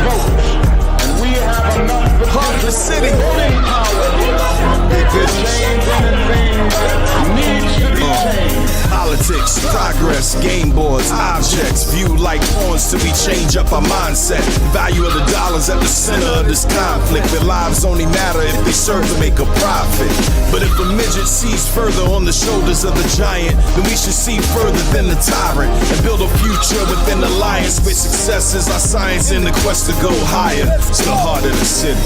votes, and we have enough HeartCity voting power to change anything that needs to be changed. Politics, progress, game boards, objects viewed like pawns till we change up our mindset. Value of the dollars at the center of this conflict. Their lives only matter if they serve to make a profit. But if a midget sees further on the shoulders of the giant, then we should see further than the tyrant and build a future within the alliance where success is our science in the quest to go higher. It's the heart of the city.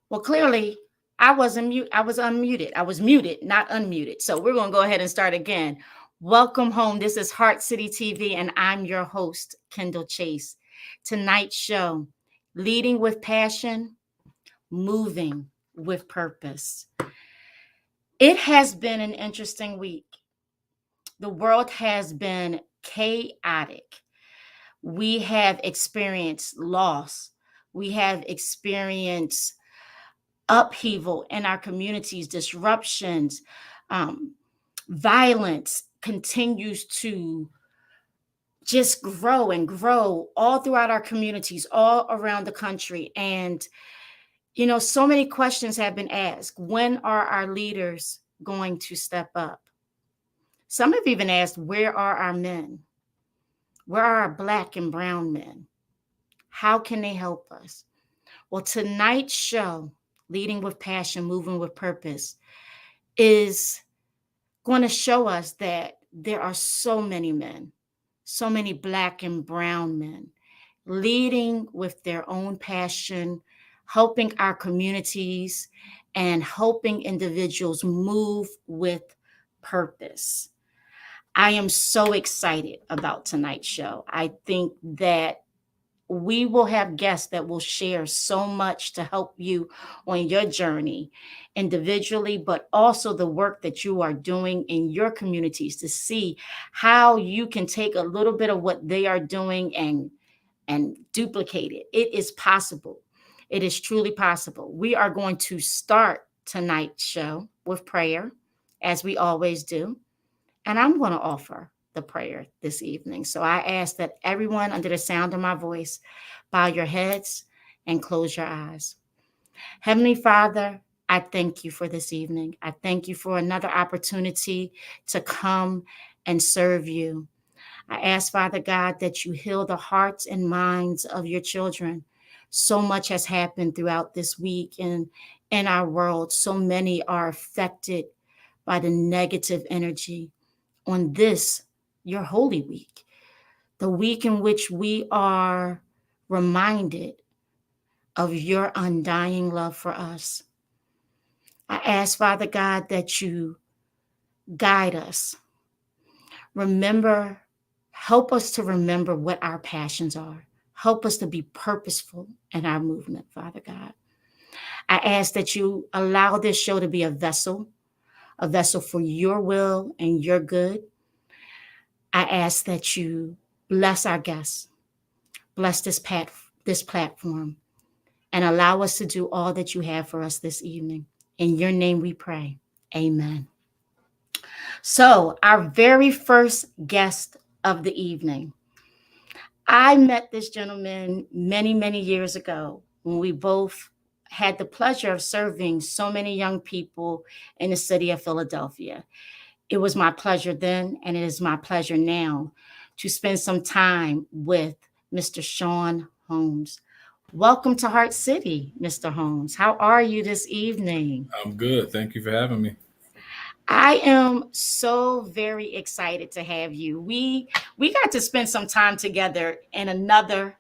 Well, clearly, I wasn't mute. I was unmuted. I was muted, not unmuted. So we're going to go ahead and start again. Welcome home. This is HeartCity TV, and I'm your host, Kendall Chase. Tonight's show, leading with passion, moving with purpose. It has been an interesting week. The world has been chaotic. We have experienced loss. We have experienced upheaval in our communities, disruptions, violence continues to just grow and grow all throughout our communities, all around the country. And, you know, so many questions have been asked. When are our leaders going to step up? Some have even asked, where are our men? Where are our Black and brown men? How can they help us? Well, tonight's show, Leading with Passion, Moving with Purpose, is going to show us that there are so many men, so many Black and brown men leading with their own passion, helping our communities and helping individuals move with purpose. I am so excited about tonight's show. I think that we will have guests that will share so much to help you on your journey individually, but also the work that you are doing in your communities to see how you can take a little bit of what they are doing and duplicate it. It is possible. It is truly possible. We are going to start tonight's show with prayer, as we always do. And I'm going to offer the prayer this evening. So I ask that everyone under the sound of my voice, bow your heads and close your eyes. Heavenly Father, I thank you for this evening. I thank you for another opportunity to come and serve you. I ask, Father God, that you heal the hearts and minds of your children. So much has happened throughout this week and in our world. So many are affected by the negative energy on this, your holy week, the week in which we are reminded of your undying love for us. I ask, Father God, that you guide us. Help us to remember what our passions are. Help us to be purposeful in our movement, Father God. I ask that you allow this show to be a vessel for your will and your good. I ask that you bless our guests, bless this platform, and allow us to do all that you have for us this evening. In your name we pray. Amen. So our very first guest of the evening, I met this gentleman many, many years ago when we both had the pleasure of serving so many young people in the city of Philadelphia. It was my pleasure then, and it is my pleasure now to spend some time with Mr. Sean Holmes. Welcome to Heart City, Mr. Holmes. How are you this evening? I'm good. Thank you for having me. I am so very excited to have you. We got to spend some time together in another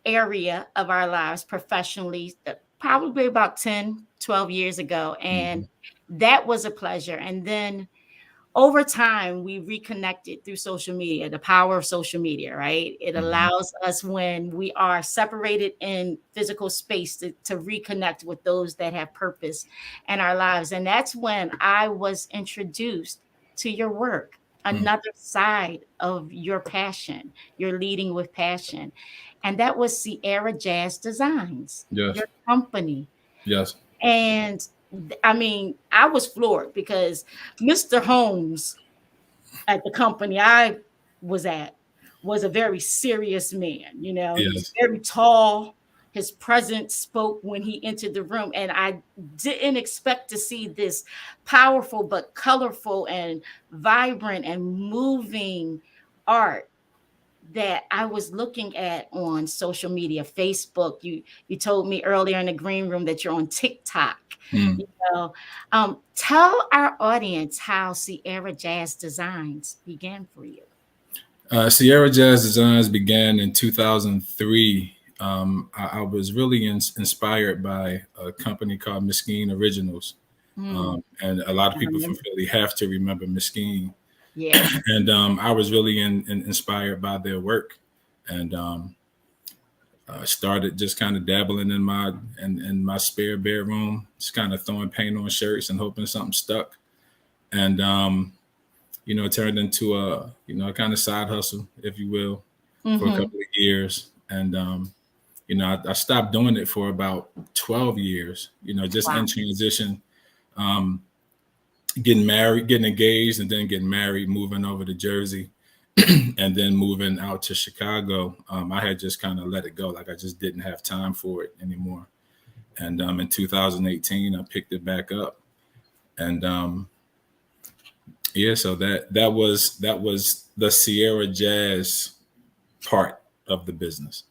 area of our lives professionally, probably about 10, 12 years ago. And that was a pleasure. And then over time, we reconnected through social media, the power of social media, right? It allows us, when we are separated in physical space, to reconnect with those that have purpose in our lives. And that's when I was introduced to your work another side of your passion. You're leading with passion. And that was Siera Jaz Designs, Yes. your company. Yes. And I mean, I was floored because Mr. Holmes at the company I was at was a very serious man. You know, he was Yes. very tall. His presence spoke when he entered the room. And I didn't expect to see this powerful, but colorful and vibrant and moving art that I was looking at on social media, Facebook. You told me earlier in the green room that you're on TikTok. Mm. You know, tell our audience how Siera Jaz Designs began for you. Siera Jaz Designs began in 2003. I was really inspired by a company called Mesquite Originals. And a lot of I people from remember. Philly have to remember Mesquite. Yes. And I was really inspired by their work, and started just kind of dabbling in my spare bedroom, just kind of throwing paint on shirts and hoping something stuck. And it turned into a kind of side hustle, if you will, for a Mm-hmm. couple of years. And I stopped doing it for about 12 years. Just Wow. in transition. Getting married, getting engaged, and then getting married, moving over to Jersey, and then moving out to Chicago. I had just kind of let it go. Like I just didn't have time for it anymore. And in 2018, I picked it back up. And so that was the Siera Jaz part of the business.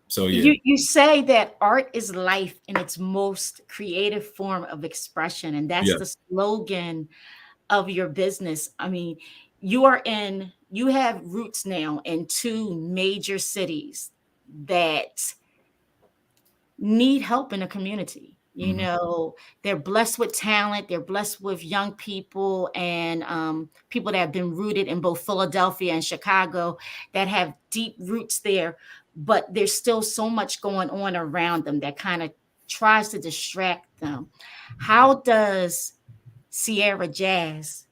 So yeah. You say that art is life in its most creative form of expression, and that's Yeah. the slogan of your business. I mean, you have roots now in two major cities that need help in the community. You Mhm. know, they're blessed with talent, they're blessed with young people and people that have been rooted in both Philadelphia and Chicago that have deep roots there, but there's still so much going on around them that kind of tries to distract them. How does Siera Jaz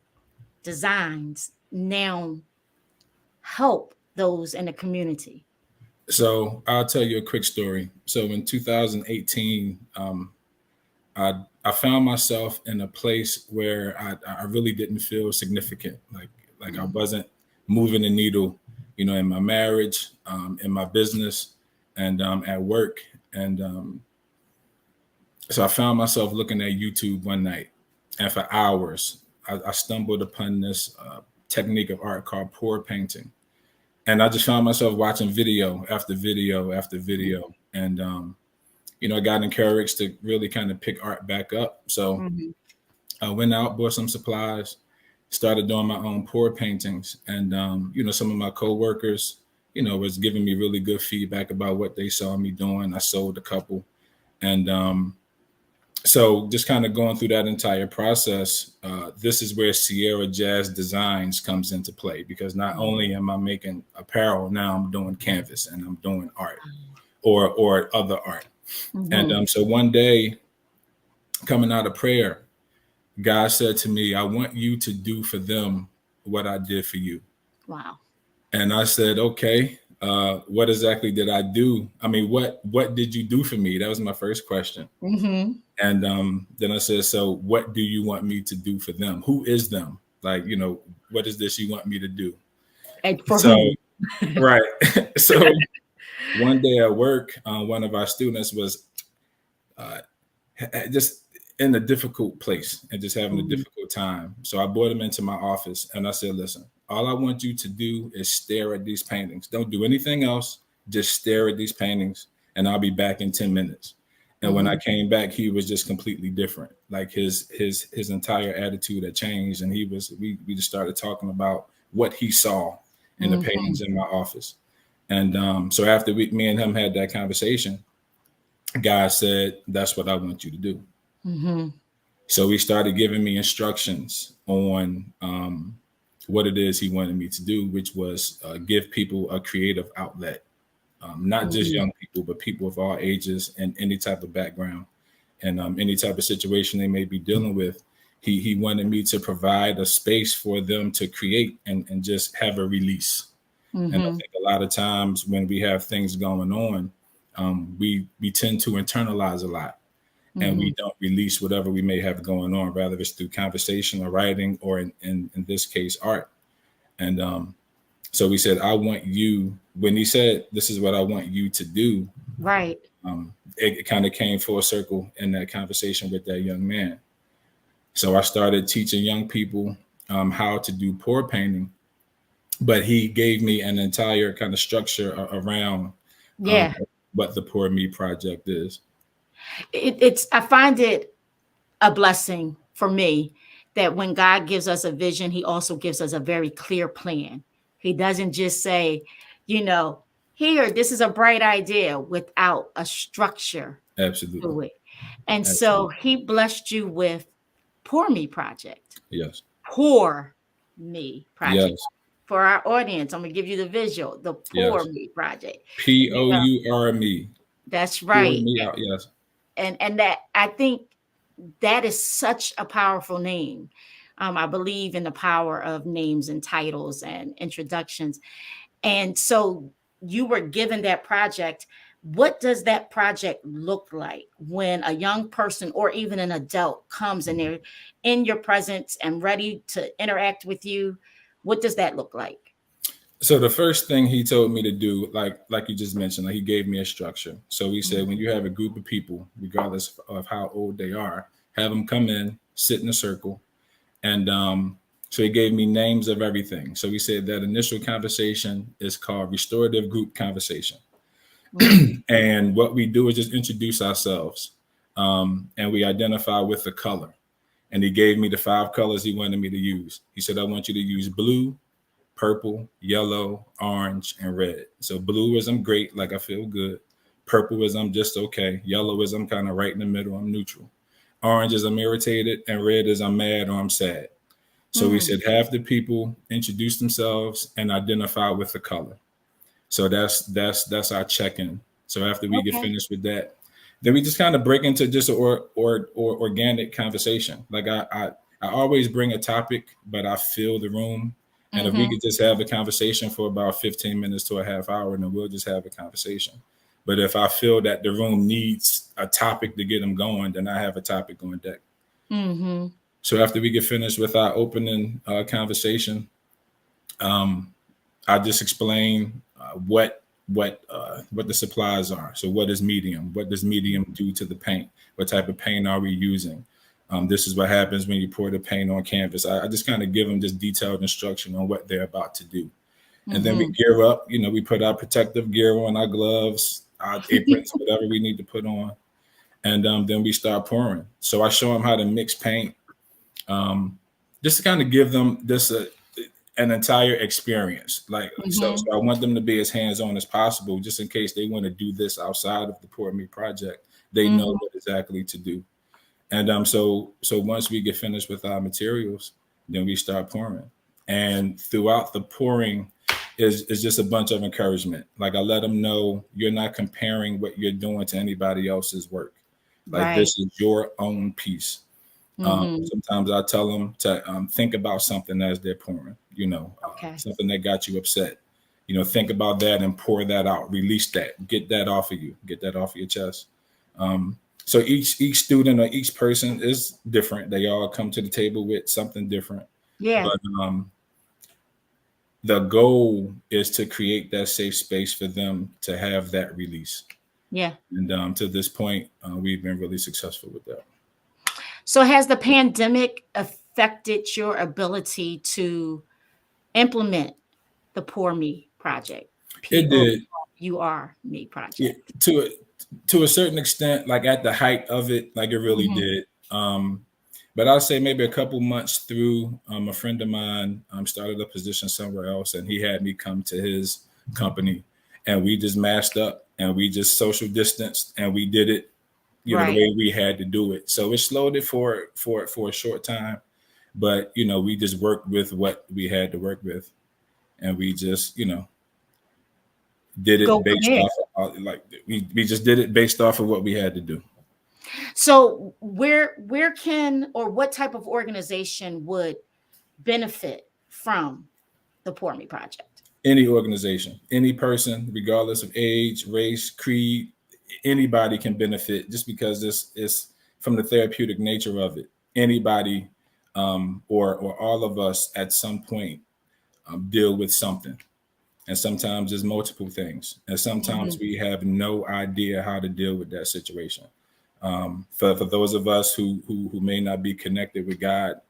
Designs now help those in the community? So I'll tell you a quick story. So in 2018, I found myself in a place where I really didn't feel significant. Like I wasn't moving the needle, in my marriage, in my business, and at work. And so I found myself looking at YouTube one night, and for hours, I stumbled upon this technique of art called pour painting. And I just found myself watching video after video after video. And, I got encouraged to really kind of pick art back up. So Mhm. I went out, bought some supplies, started doing my own pour paintings. And, some of my coworkers, was giving me really good feedback about what they saw me doing. I sold a couple. And so just kind of going through that entire process, this is where Siera Jaz Designs comes into play, because not only am I making apparel, now I'm doing canvas and I'm doing art or other art. Mhm. And so one day, coming out of prayer, God said to me, I want you to do for them what I did for you. Wow. And I said, okay, what exactly did I do? I mean, what did you do for me? That was my first question. Mhm. And then I said, so what do you want me to do for them? Who is them? Like, what is this you want me to do? And for So, whom? right. So one day at work, one of our students was just in a difficult place and just having a Mhm. difficult time. So I brought him into my office and I said, listen, all I want you to do is stare at these paintings. Don't do anything else. Just stare at these paintings and I'll be back in 10 minutes. And when I came back, he was just completely different. Like his entire attitude had changed. And we just started talking about what he saw in the paintings in my office. And so after me and him had that conversation, God said, that's what I want you to do. Mhm. So he started giving me instructions on what it is he wanted me to do, which was give people a creative outlet. Not just Mhm. young people, but people of all ages and any type of background and any type of situation they may be dealing with. he wanted me to provide a space for them to create and just have a release. And I think a lot of times when we have things going on, we tend to internalize a lot, and we don't release whatever we may have going on, rather it's through conversation or writing, or in this case, art. And so we said, I want you, when he said, this is what I want you to do, Right. It kind of came full circle in that conversation with that young man. So I started teaching young people how to do pour painting, but he gave me an entire kind of structure around what the Pour Me project is. I find it a blessing for me that when God gives us a vision, he also gives us a very clear plan. He doesn't just say, here, this is a bright idea without a structure. Absolutely. To it. And so he blessed you with Pour Me project. Yes. Pour Me project. Yes. For our audience, I'm going to give you the visual, the Pour Me project. POURME. That's right. Pour me out, yes. And that, I think that is such a powerful name. I believe in the power of names and titles and introductions. And so you were given that project. What does that project look like when a young person or even an adult comes and they're in your presence and ready to interact with you? What does that look like? So the first thing he told me to do, like you just mentioned, he gave me a structure. So he said, when you have a group of people, regardless of how old they are, have them come in, sit in a circle. And so he gave me names of everything. So he said that initial conversation is called restorative group conversation. And what we do is just introduce ourselves, and we identify with the color. And he gave me the 5 colors he wanted me to use. He said, I want you to use blue, purple, yellow, orange, and red. So blue is I'm great, like I feel good. Purple is I'm just okay. Yellow is I'm kind of right in the middle, I'm neutral. Orange is I'm irritated, and red is I'm mad or I'm sad. So we said have the people introduce themselves and identify with the color. So that's our check-in. So after we get finished with that, then we just kind of break into just an organic conversation. Like I always bring a topic, but I fill the room. And if we could just have a conversation for about 15 minutes to a half hour, then we'll just have a conversation. But if I feel that the room needs a topic to get them going, then I have a topic on deck. So after we get finished with our opening conversation, I just explain what the supplies are. So what is medium? What does medium do to the paint? What type of paint are we using? This is what happens when you pour the paint on canvas. I just kind of give them just detailed instruction on what they're about to do. And then we gear up, we put our protective gear on, our gloves, our aprons, whatever we need to put on. And then we start pouring. So I show them how to mix paint, just to kind of give them this an entire experience. So I want them to be as hands-on as possible, just in case they want to do this outside of the Pour Me project. They know what exactly to do. And so once we get finished with our materials, then we start pouring. And throughout the pouring is just a bunch of encouragement. Like I let them know you're not comparing what you're doing to anybody else's work. Like this is your own piece. Sometimes I tell them to think about something as they're pouring, something that got you upset. Think about that and pour that out, release that, get that off of you, get that off of your chest. So each student or each person is different. They all come to the table with something different. Yeah. But the goal is to create that safe space for them to have that release. Yeah. And to this point, we've been really successful with that. So has the pandemic affected your ability to implement the Pour Me project? It did. POURME project. Yeah, to a certain extent, like at the height of it, like it really did. But I'll say maybe a couple months through, a friend of mine started a position somewhere else, and he had me come to his company, and we just masked up and we just social distanced, and we did it, the way we had to do it. So it slowed it for a short time, but we just worked with what we had to work with, and we just did it based off of, we just did it based off of what we had to do. So where can, or what type of organization would benefit from the Pour Me Project? Any organization, any person, regardless of age, race, creed, anybody can benefit, just because this is from the therapeutic nature of it. Anybody or all of us at some point deal with something. And sometimes there's multiple things. And sometimes we have no idea how to deal with that situation. For those of us who may not be connected with God,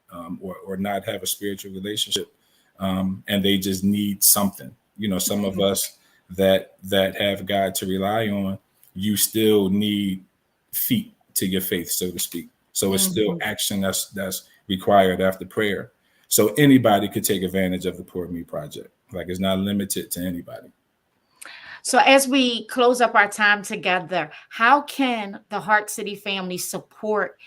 or not have a spiritual relationship, and they just need something. Some of us that have God to rely on, you still need feet to your faith, so to speak. So it's still action that's required after prayer. So anybody could take advantage of the Pour Me Project. Like, it's not limited to anybody. So as we close up our time together, how can the Heart City family support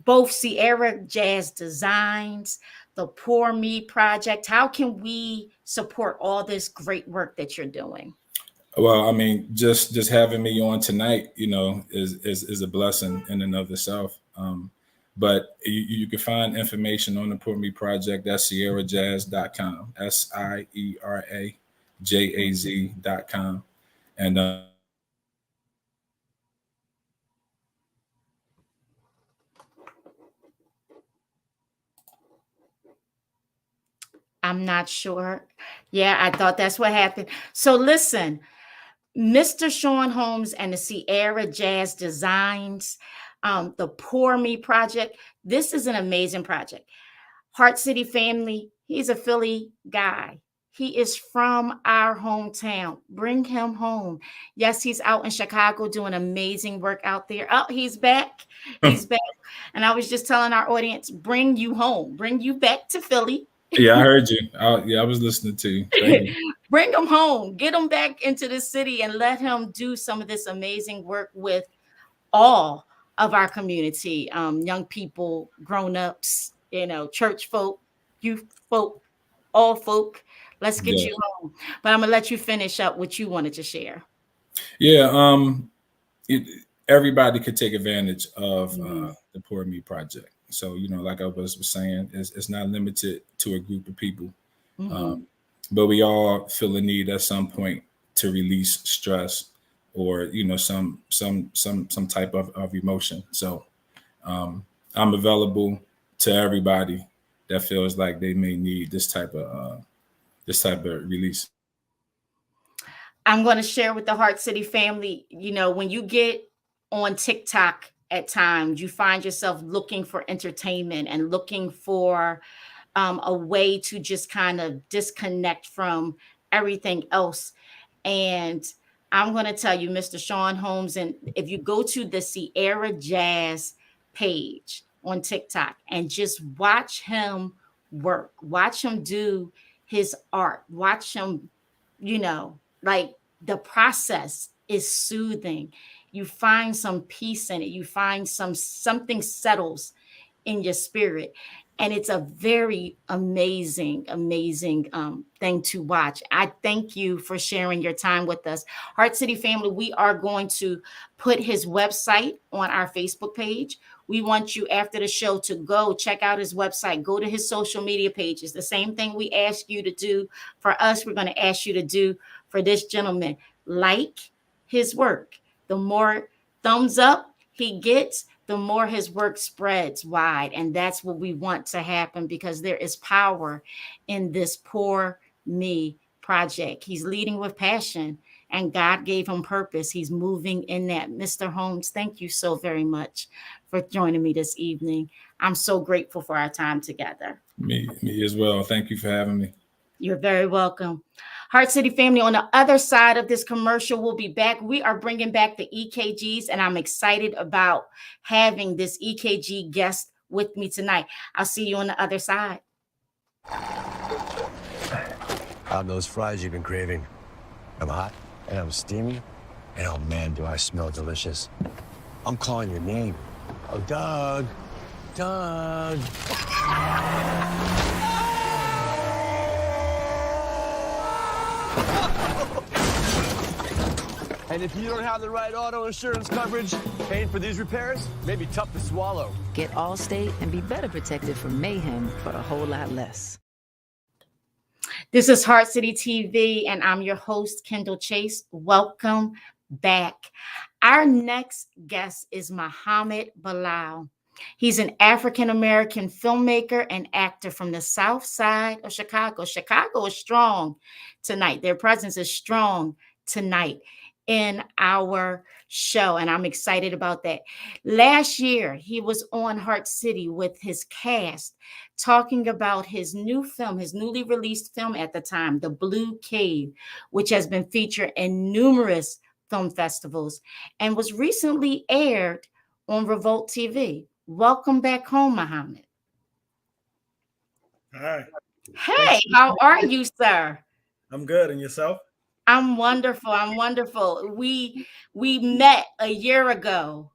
both Siera Jaz Designs, the Pour Me Project? How can we support all this great work that you're doing? Well, I mean, just having me on tonight, is a blessing in and of itself. But you can find information on the Pour Me Project at SieraJaz.com, SIERAJAZ.com. And I'm not sure. Yeah, I thought that's what happened. So listen, Mr. Sean Holmes and the Siera Jaz Designs, the Pour Me Project. This is an amazing project. Heart City family, he's a Philly guy. He is from our hometown. Bring him home. Yes, he's out in Chicago doing amazing work out there. Oh, he's back. He's back. And I was just telling our audience, bring you home. Bring you back to Philly. Yeah, I heard you. I was listening to you. Thank you. Bring him home. Get him back into the city and let him do some of this amazing work with all of our community, young people, grown-ups, church folk, youth folk, all folk. Let's get you home. But I'm going to let you finish up what you wanted to share. Yeah, everybody could take advantage of the Pour Me Project. So, like I was saying, it's not limited to a group of people. But we all feel a need at some point to release stress or, some type of emotion. So I'm available to everybody that feels like they may need this type of release. I'm going to share with the Heart City family, when you get on TikTok at times, you find yourself looking for entertainment and looking for a way to just kind of disconnect from everything else. And I'm going to tell you, Mr. Sean Holmes, and if you go to the Siera Jaz page on TikTok and just watch him work, watch him do his art, watch him, like the process is soothing. You find some peace in it. You find something settles in your spirit. And it's a very amazing thing to watch. I thank you for sharing your time with us. Heart City family, we are going to put his website on our Facebook page. We want you after the show to go check out his website, go to his social media pages. The same thing we ask you to do for us, we're going to ask you to do for this gentleman. Like his work. The more thumbs up he gets, the more his work spreads wide. And that's what we want to happen, because there is power in this Pour Me Project. He's leading with passion and God gave him purpose. He's moving in that. Mr. Holmes, thank you so very much for joining me this evening. I'm so grateful for our time together. Me as well. Thank you for having me. You're very welcome. Heart City family, on the other side of this commercial, we'll be back. We are bringing back the EKGs, and I'm excited about having this EKG guest with me tonight. I'll see you on the other side. How those fries you've been craving? I'm hot, and I'm steamy, and oh man, do I smell delicious. I'm calling your name. Oh, Doug. Doug. Hey, And if you don't have the right auto insurance coverage, paying for these repairs may be tough to swallow. Get Allstate and be better protected from mayhem for a whole lot less. This is Heart City TV, and I'm your host, Kendall Chase. Welcome back. Our next guest is Muhammad Bilal. He's an African-American filmmaker and actor from the South Side of Chicago. Chicago is strong tonight. Their presence is strong tonight in our show, and I'm excited about that. Last year, he was on Heart City with his cast talking about his new film, his newly released film at the time, The Blue Cave, which has been featured in numerous film festivals and was recently aired on Revolt TV. Welcome back home, Muhammad. Hi. Hey, how are you, sir? I'm good. And yourself? I'm wonderful. I'm wonderful. We met a year ago,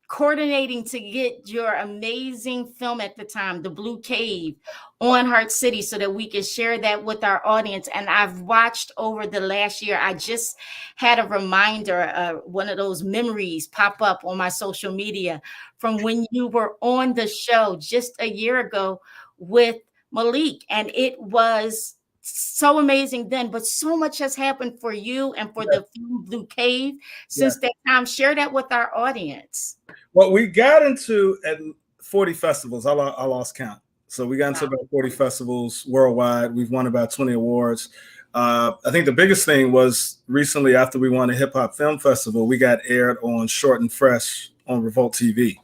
coordinating to get your amazing film at the time, The Blue Cave, on Heart City so that we can share that with our audience. And I've watched over the last year. I just had a reminder, one of those memories pop up on my social media from when you were on the show just a year ago with Malik. And it was so amazing then, but so much has happened for you and for the film Blue Cave since that time. Share that with our audience. Well, we got into at 40 festivals. I lost count. So we got into about 40 festivals worldwide. We've won about 20 awards. I think the biggest thing was recently after we won a hip hop film festival, we got aired on Short and Fresh on Revolt TV.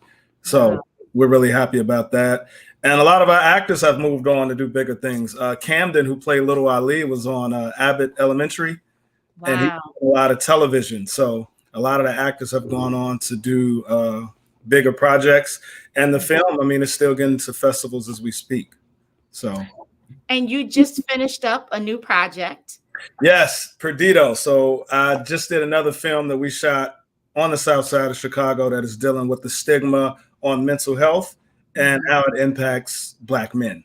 So we're really happy about that. And a lot of our actors have moved on to do bigger things. Camden, who played Little Ali, was on Abbott Elementary, and he did a lot of television. So a lot of the actors have gone on to do bigger projects. And the film, I mean, it's still getting to festivals as we speak. So. And you just finished up a new project. Yes, Perdido. So I just did another film that we shot on the South Side of Chicago that is dealing with the stigma on mental health and how it impacts Black men.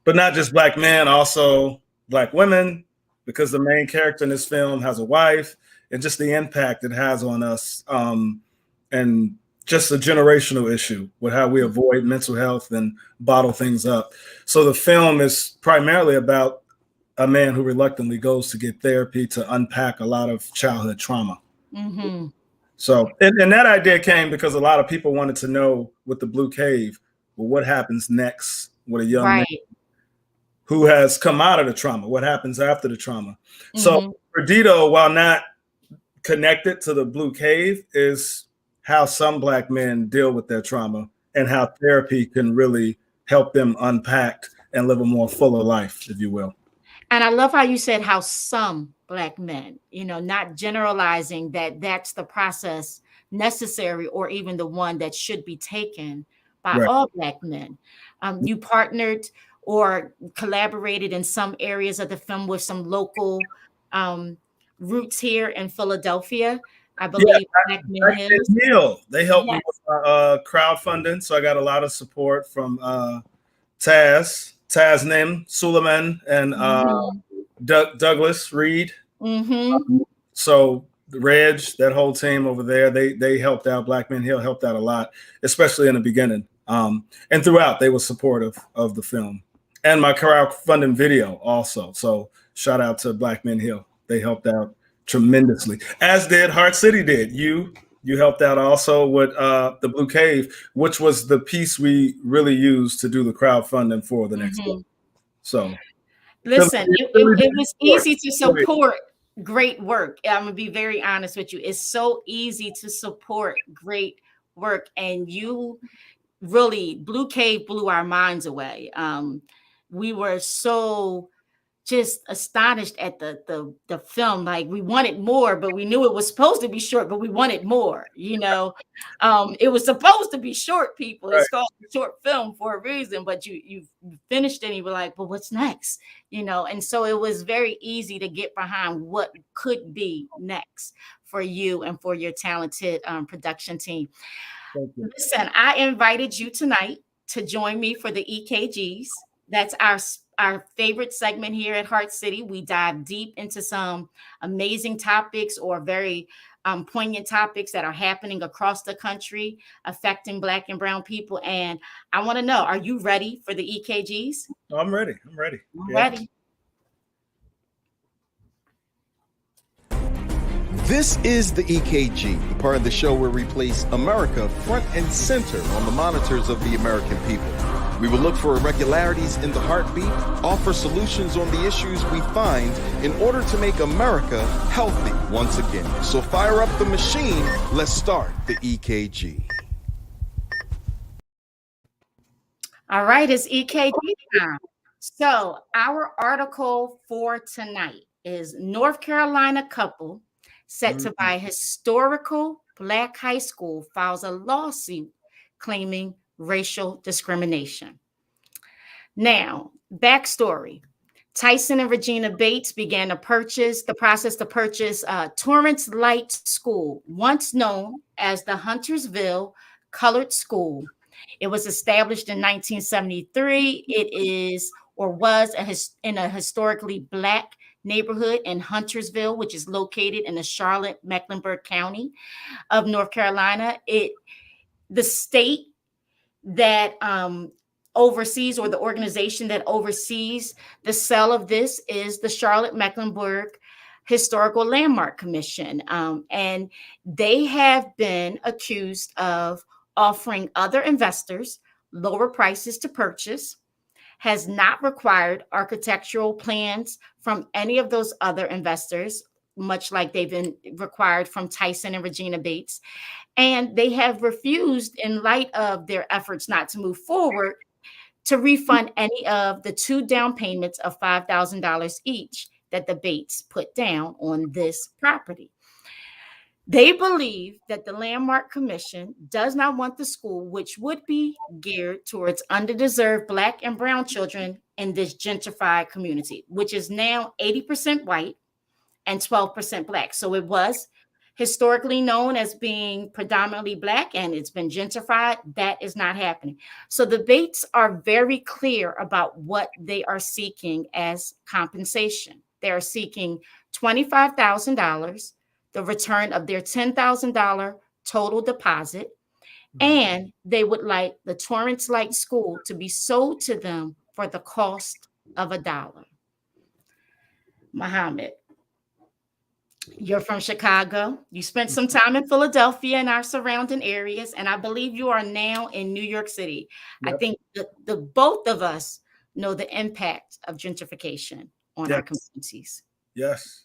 But not just Black men, also Black women, because the main character in this film has a wife, and just the impact it has on us, and just a generational issue with how we avoid mental health and bottle things up. So the film is primarily about a man who reluctantly goes to get therapy to unpack a lot of childhood trauma. Mm-hmm. So, and that idea came because a lot of people wanted to know with the Blue Cave, well, what happens next with a young man who has come out of the trauma? What happens after the trauma? Mm-hmm. So Perdido, while not connected to the Blue Cave, is how some Black men deal with their trauma and how therapy can really help them unpack and live a more fuller life, if you will. And I love how you said how some Black men, you know, not generalizing that that's the process necessary or even the one that should be taken by all Black men. You partnered or collaborated in some areas of the film with some local roots here in Philadelphia. I believe Black Men Hill. They helped me with crowdfunding, so I got a lot of support from Tasnim Suleiman and Douglas Reed. So Reg, that whole team over there, they helped out. Black Men Hill helped out a lot, especially in the beginning. And throughout, they were supportive of the film and my crowdfunding video also. So shout out to Black Men Hill. They helped out tremendously, as did Heart City did. You helped out also with the Blue Cave, which was the piece we really used to do the crowdfunding for the next one. So listen, it was easy to support great work. I'm gonna be very honest with you. It's so easy to support great work, and you really, Blue Cave blew our minds away. We were so just astonished at the film. Like, we wanted more, but we knew it was supposed to be short, but we wanted more, you know. It was supposed to be short, people. It's called a short film for a reason, but you finished it and you were like, well, what's next? You know, and so it was very easy to get behind what could be next for you and for your talented production team. Listen, I invited you tonight to join me for the EKGs. That's our favorite segment here at Heart City. We dive deep into some amazing topics or very poignant topics that are happening across the country, affecting Black and brown people. And I want to know, are you ready for the EKGs? I'm ready. I'm ready. I'm ready. This is the EKG, the part of the show where we place America front and center on the monitors of the American people. We will look for irregularities in the heartbeat, offer solutions on the issues we find in order to make America healthy once again. So fire up the machine. Let's start the EKG. All right, it's EKG time. So our article for tonight is North Carolina couple set to buy historical Black high school files a lawsuit claiming racial discrimination. Now, backstory. Tyson and Regina Bates began the process to purchase Torrance Light School, once known as the Huntersville Colored School. It was established in 1973. It is or was in a historically Black neighborhood in Huntersville, which is located in the Charlotte-Mecklenburg County of North Carolina. The state that oversees, or the organization that oversees the sale of this, is the Charlotte-Mecklenburg Historical Landmark Commission. And they have been accused of offering other investors lower prices to purchase, has not required architectural plans from any of those other investors, much like they've been required from Tyson and Regina Bates. And they have refused, in light of their efforts not to move forward, to refund any of the 2 down payments of $5,000 each that the Bates put down on this property. They believe that the Landmark Commission does not want the school, which would be geared towards underdeserved Black and brown children in this gentrified community, which is now 80% white and 12% Black. So it was historically known as being predominantly Black, and it's been gentrified. That is not happening. So the Bates are very clear about what they are seeking as compensation. They are seeking $25,000, the return of their $10,000 total deposit, and they would like the Torrance Light School to be sold to them for the cost of $1. Muhammad, you're from Chicago. You spent some time in Philadelphia and our surrounding areas, and I believe you are now in New York City. Yep. I think the both of us know the impact of gentrification on our communities. Yes.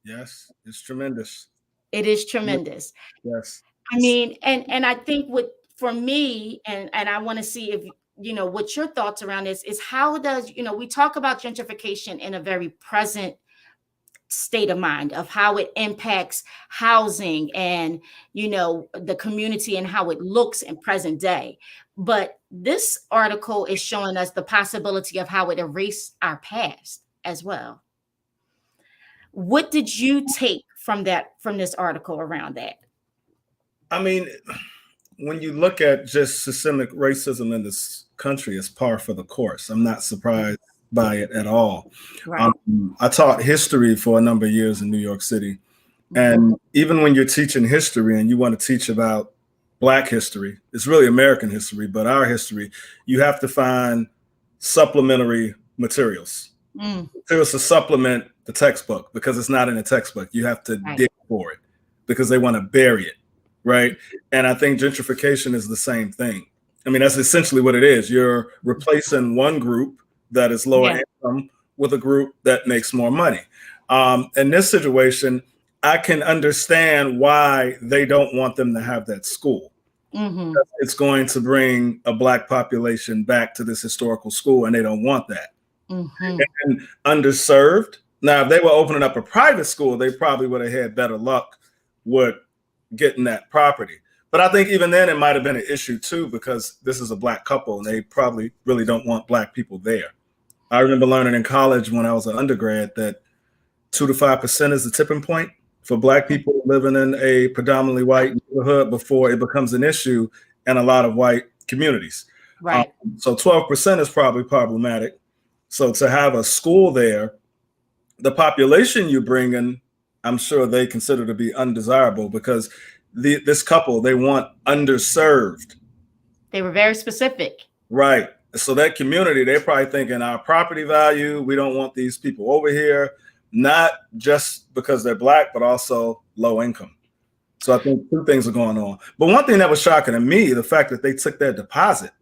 Yes, it's tremendous. It is tremendous. Yes. I mean, and I think for me, and I want to see if, what your thoughts around this is, how does, we talk about gentrification in a very present state of mind of how it impacts housing and, the community and how it looks in present day. But this article is showing us the possibility of how it erased our past as well. What did you take from this article around that? I mean, when you look at just systemic racism in this country, it's par for the course. I'm not surprised by it at all. Right. I taught history for a number of years in New York City. And even when you're teaching history and you want to teach about Black history, it's really American history, but our history, you have to find supplementary materials. Materials to supplement the textbook, because it's not in the textbook. You have to dig for it because they want to bury it, right? And I think gentrification is the same thing. I mean, that's essentially what it is. You're replacing one group that is lower income with a group that makes more money. In this situation, I can understand why they don't want them to have that school. It's going to bring a Black population back to this historical school, and they don't want that. And underserved. Now, if they were opening up a private school, they probably would have had better luck with getting that property. But I think even then it might have been an issue too, because this is a Black couple and they probably really don't want Black people there. I remember learning in college when I was an undergrad that 2 to 5% is the tipping point for Black people living in a predominantly white neighborhood before it becomes an issue in a lot of white communities. Right. So 12% is probably problematic. So to have a school there, the population you bring in, I'm sure they consider to be undesirable because this couple, they want underserved. They were very specific. Right. So that community, they're probably thinking our property value, we don't want these people over here, not just because they're Black, but also low income. So I think two things are going on. But one thing that was shocking to me, the fact that they took their deposit,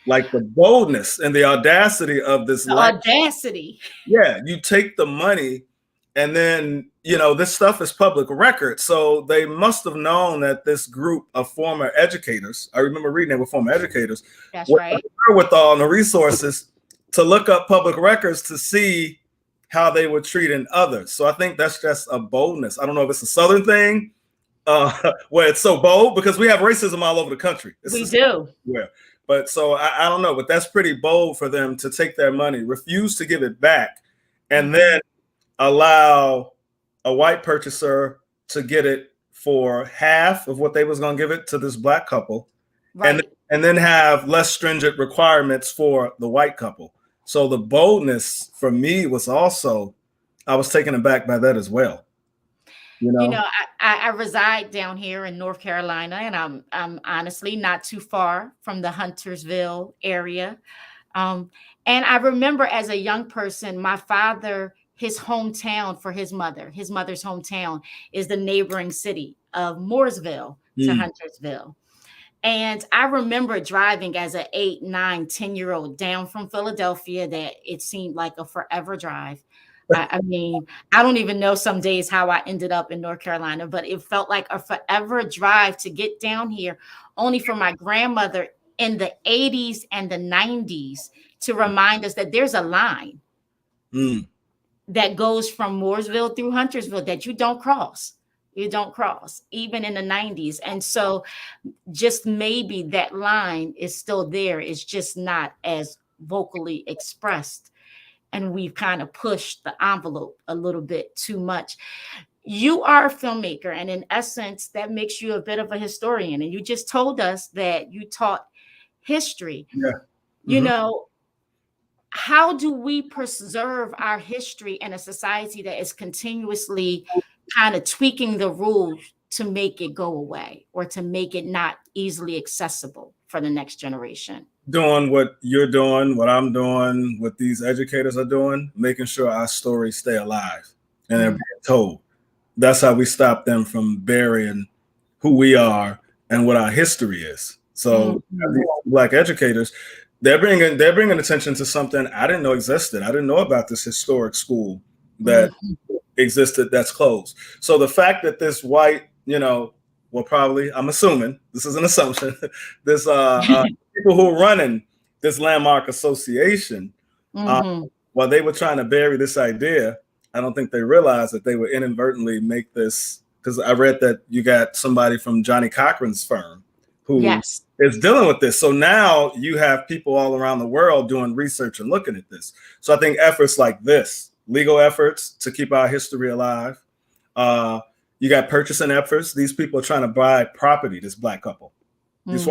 like the boldness and the audacity of this. Audacity. Yeah, you take the money and then, this stuff is public record. So they must have known that this group of former educators, I remember reading they were former educators, that's right, with all the resources to look up public records to see how they were treating others. So I think that's just a boldness. I don't know if it's a Southern thing where it's so bold, because we have racism all over the country. We do. Yeah. But so I don't know, but that's pretty bold for them to take their money, refuse to give it back, and then allow a white purchaser to get it for half of what they was going to give it to this Black couple, right, and then have less stringent requirements for the white couple. So the boldness for me was also, I was taken aback by that as well. I reside down here in North Carolina, and I'm honestly not too far from the Huntersville area. And I remember as a young person, my father, his hometown for his mother's hometown is the neighboring city of Mooresville to Huntersville. And I remember driving as an 8, 9, 10-year-old down from Philadelphia, that it seemed like a forever drive. I mean, I don't even know some days how I ended up in North Carolina, but it felt like a forever drive to get down here, only for my grandmother in the 80s and the 90s to remind us that there's a line that goes from Mooresville through Huntersville that you don't cross. You don't cross, even in the 90s. And so just maybe that line is still there. It's just not as vocally expressed. And we've kind of pushed the envelope a little bit too much. You are a filmmaker, and in essence, that makes you a bit of a historian. And you just told us that you taught history. Yeah. How do we preserve our history in a society that is continuously kind of tweaking the rules to make it go away or to make it not easily accessible for the next generation? Doing what you're doing, what I'm doing, what these educators are doing, making sure our stories stay alive and they're being told. That's how we stop them from burying who we are and what our history is. So these Black educators, they're bringing attention to something I didn't know existed. I didn't know about this historic school that existed that's closed. So the fact that this white, probably, I'm assuming, this is an assumption, this people who are running this landmark association, while they were trying to bury this idea, I don't think they realized that they would inadvertently make this, because I read that you got somebody from Johnny Cochran's firm who is dealing with this. So now you have people all around the world doing research and looking at this. So I think efforts like this, legal efforts to keep our history alive, you got purchasing efforts. These people are trying to buy property, this Black couple. These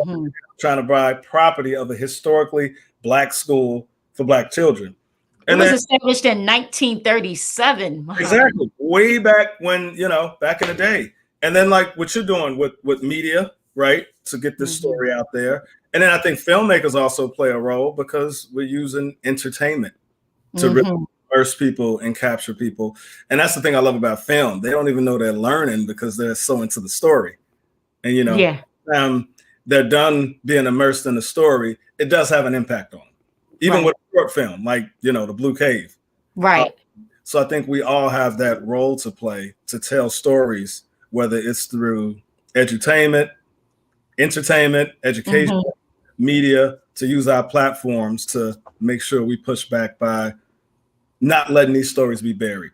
trying to buy property of a historically Black school for Black children. And it was established in 1937. Exactly. Way back when, back in the day. And then like what you're doing with media, right? To get this story out there. And then I think filmmakers also play a role because we're using entertainment to really immerse people and capture people. And that's the thing I love about film. They don't even know they're learning because they're so into the story. And, they're done being immersed in the story. It does have an impact on them. Even with a short film, like, the Blue Cave. Right. So I think we all have that role to play to tell stories, whether it's through edutainment, entertainment, education, media, to use our platforms to make sure we push back by not letting these stories be buried.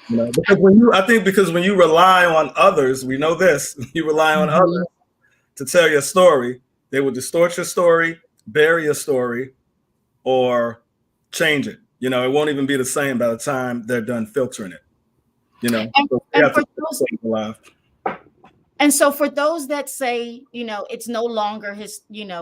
Because when you rely on others, we know this, you rely on others to tell your story, they will distort your story, bury your story, or change it. It won't even be the same by the time they're done filtering it. And so for those that say, it's no longer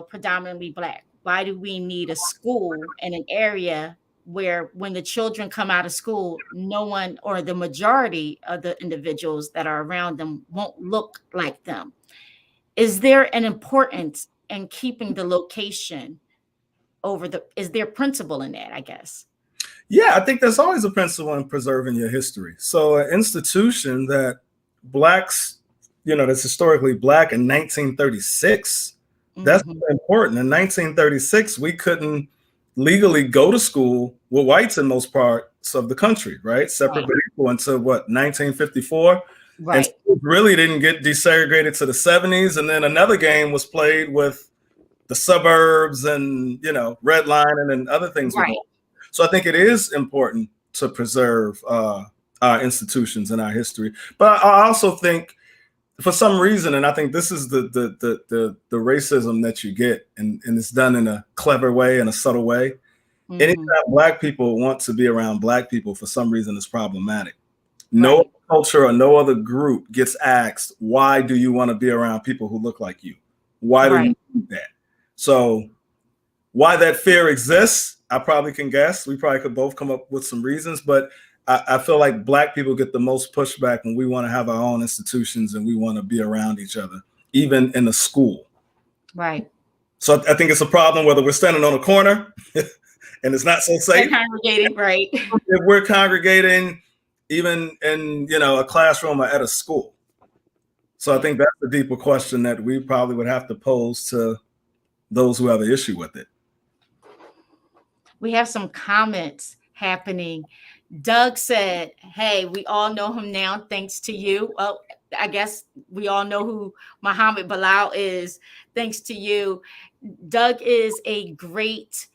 predominantly Black, why do we need a school in an area where when the children come out of school, no one or the majority of the individuals that are around them won't look like them. Is there an importance in keeping the location is there principle in that, I guess? Yeah, I think there's always a principle in preserving your history. So an institution that Blacks, that's historically Black in 1936, that's important. In 1936, we couldn't legally go to school with whites in most parts of the country, right? Separate people until 1954? Right. And schools really didn't get desegregated to the 70s. And then another game was played with the suburbs and, redlining and other things. Right. So I think it is important to preserve our institutions and our history. But I also think for some reason, and I think this is the racism that you get, and it's done in a clever way, in a subtle way. Anytime Black people want to be around Black people, for some reason, it's problematic. No culture or no other group gets asked, why do you want to be around people who look like you? Why do you do that? So why that fear exists, I probably can guess. We probably could both come up with some reasons, but I feel like Black people get the most pushback when we want to have our own institutions and we want to be around each other, even in a school. Right. So I think it's a problem whether we're standing on a corner and it's not so safe. We're congregating, right? If we're congregating, even in a classroom or at a school. So I think that's the deeper question that we probably would have to pose to those who have an issue with it. We have some comments happening. Doug said, hey, we all know him now thanks to you. Well, I guess we all know who Muhammad Bilal is thanks to you. Doug is a great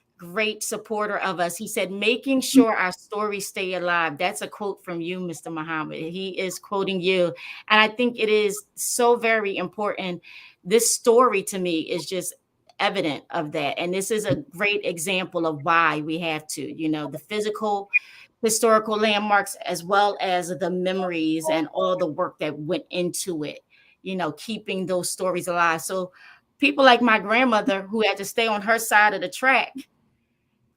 supporter of us. He said, making sure our stories stay alive. That's a quote from you, Mr. Muhammad. He is quoting you. And I think it is so very important. This story to me is just evident of that. And this is a great example of why we have to, the physical, historical landmarks, as well as the memories and all the work that went into it, keeping those stories alive. So people like my grandmother, who had to stay on her side of the track,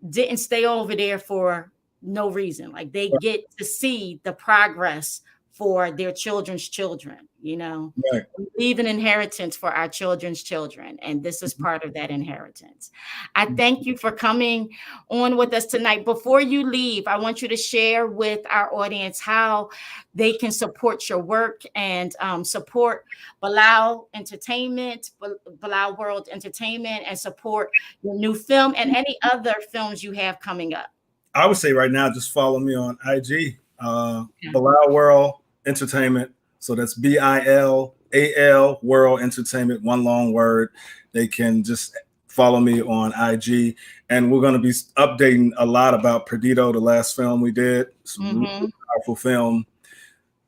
didn't stay over there for no reason. Like, they get to see the progress for their children's children, Right. leave an inheritance for our children's children. And this is part of that inheritance. I thank you for coming on with us tonight. Before you leave, I want you to share with our audience how they can support your work and support Bilal Entertainment, Bilal World Entertainment, and support your new film and any other films you have coming up. I would say right now, just follow me on IG, Bilal World Entertainment. So that's BILAL World Entertainment, one long word. They can just follow me on IG. And we're going to be updating a lot about Perdido, the last film we did. It's a really powerful film.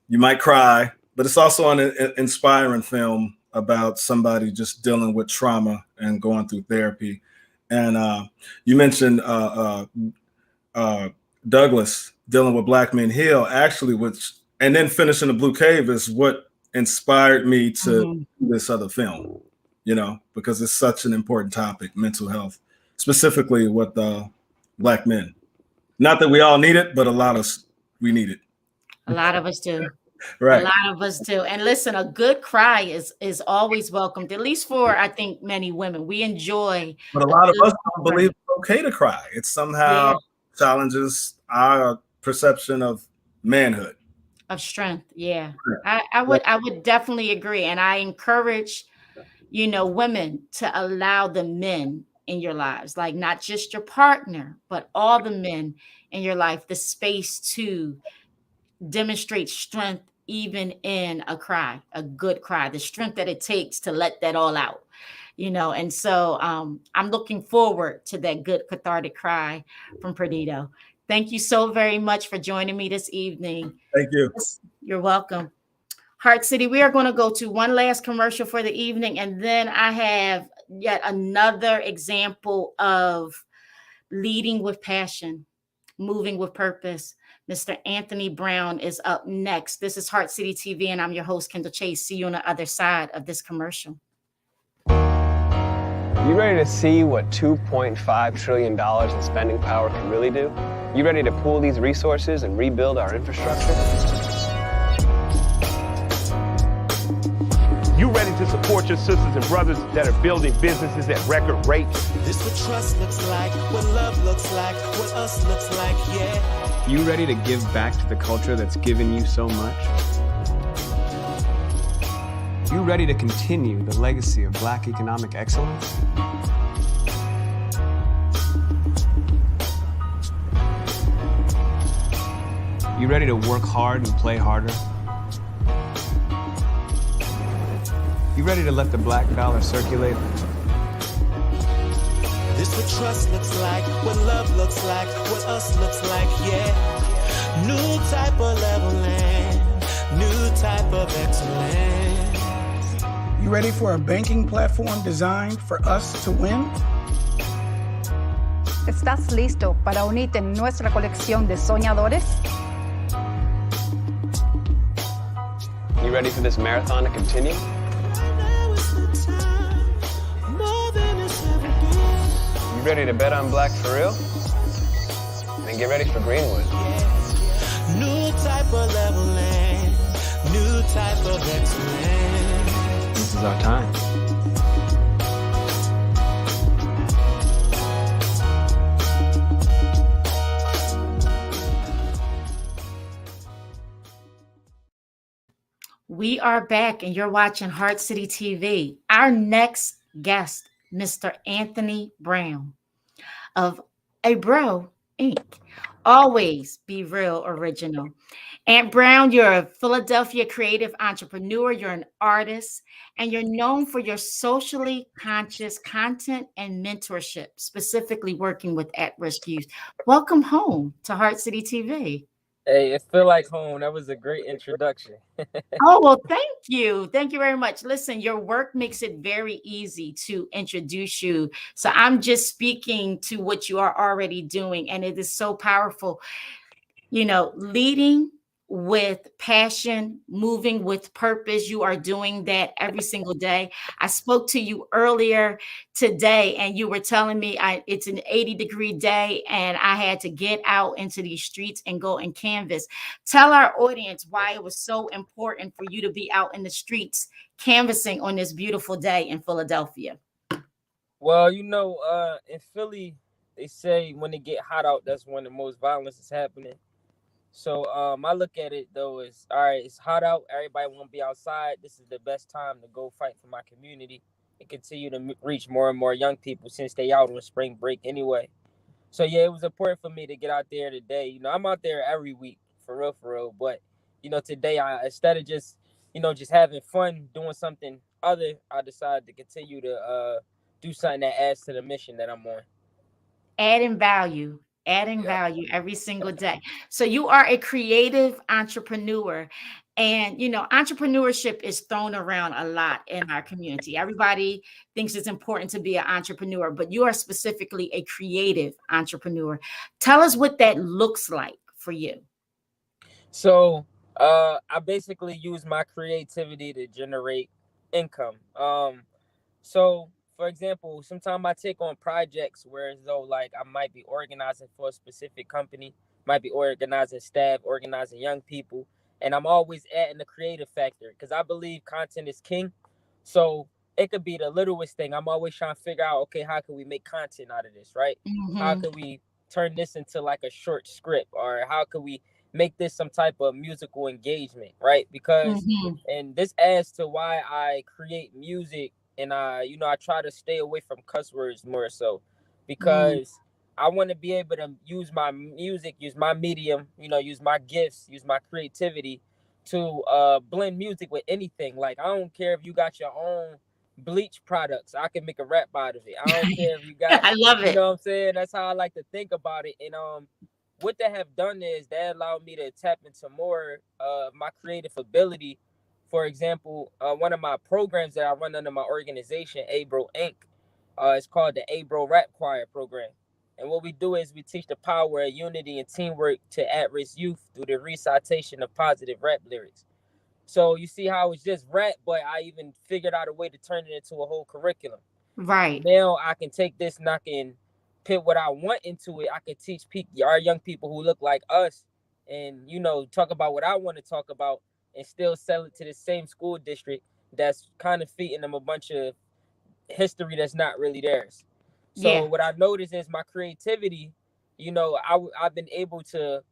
You might cry, but it's also an inspiring film about somebody just dealing with trauma and going through therapy. And you mentioned Douglas dealing with Black Men Heal, actually, and then finishing The Blue Cave is what inspired me to do this other film, because it's such an important topic, mental health, specifically with Black men. Not that we all need it, but a lot of us, we need it. A lot of us do. Right. A lot of us do. And listen, a good cry is always welcomed, at least for, I think, many women. We enjoy. But a lot of us don't believe it's okay to cry. It somehow challenges our perception of manhood. Of strength. Yeah. I would definitely agree. And I encourage, women to allow the men in your lives, like not just your partner, but all the men in your life, the space to demonstrate strength, even in a cry, a good cry, the strength that it takes to let that all out, And so I'm looking forward to that good cathartic cry from Perdido. Thank you so very much for joining me this evening. Thank you. You're welcome. Heart City, we are going to go to one last commercial for the evening, and then I have yet another example of leading with passion, moving with purpose. Mr. Anthony Brown is up next. This is Heart City TV, and I'm your host, Kendall Chase. See you on the other side of this commercial. You ready to see what $2.5 trillion in spending power can really do? You ready to pool these resources and rebuild our infrastructure? You ready to support your sisters and brothers that are building businesses at record rates? This what trust looks like, what love looks like, what us looks like, yeah. You ready to give back to the culture that's given you so much? You ready to continue the legacy of Black economic excellence? You ready to work hard and play harder? You ready to let the Black dollar circulate? This what trust looks like, what love looks like, what us looks like, yeah. New type of leveling, new type of excellence. You ready for a banking platform designed for us to win? ¿Estás listo para unirte en nuestra colección de soñadores? You ready for this marathon to continue? You ready to bet on Black for real? Then get ready for Greenwood. New type of leveling, new type of excellence. This is our time. We are back and you're watching Heart City TV. Our next guest, Mr. Anthony Brown of AbroInc. Always be real original. Aunt Brown, you're a Philadelphia creative entrepreneur, you're an artist, and you're known for your socially conscious content and mentorship, specifically working with at-risk youth. Welcome home to Heart City TV. Hey, it feel like home. That was a great introduction. Oh, well, thank you. Thank you very much. Listen, your work makes it very easy to introduce you. So I'm just speaking to what you are already doing, and it is so powerful. You know, leading with passion, moving with purpose. You are doing that every single day. I spoke to you earlier today and you were telling me it's an 80-degree day and I had to get out into these streets and go and canvas. Tell our audience why it was so important for you to be out in the streets canvassing on this beautiful day in Philadelphia. Well, you know, in Philly, they say when it get hot out, that's when the most violence is happening. So I look at it though as, all right, it's hot out. Everybody won't be outside. This is the best time to go fight for my community and continue to reach more and more young people since they out on spring break anyway. So yeah, it was important for me to get out there today. You know, I'm out there every week for real. But you know, today instead of just having fun doing something other, I decided to continue to do something that adds to the mission that I'm on. Adding value every single day. So you are a creative entrepreneur, and you know, entrepreneurship is thrown around a lot in our community. Everybody thinks it's important to be an entrepreneur, but you are specifically a creative entrepreneur. Tell us what that looks like for you. So I basically use my creativity to generate income. So for example, sometimes I take on projects where as though like I might be organizing for a specific company, might be organizing staff, organizing young people, and I'm always adding the creative factor because I believe content is king. So it could be the littlest thing. I'm always trying to figure out, okay, how can we make content out of this, right? Mm-hmm. How can we turn this into like a short script, or how can we make this some type of musical engagement, right? Because and this adds to why I create music. And I try to stay away from cuss words more so because I want to be able to use my music, use my medium, use my gifts, use my creativity to blend music with anything. Like, I don't care if you got your own bleach products. I can make a rap out of it. I don't care if you got, I love it. You know what I'm saying? That's how I like to think about it. And what they have done is that allowed me to tap into more my creative ability. For example, one of my programs that I run under my organization, AbroInc, it's called the Abro Rap Choir program. And what we do is we teach the power of unity and teamwork to at-risk youth through the recitation of positive rap lyrics. So you see how it's just rap, but I even figured out a way to turn it into a whole curriculum. Right. Now I can take this and I can put what I want into it, I could teach our young people who look like us, and talk about what I want to talk about, and still sell it to the same school district that's kind of feeding them a bunch of history that's not really theirs. So Yeah. what I noticed is my creativity, I've been able to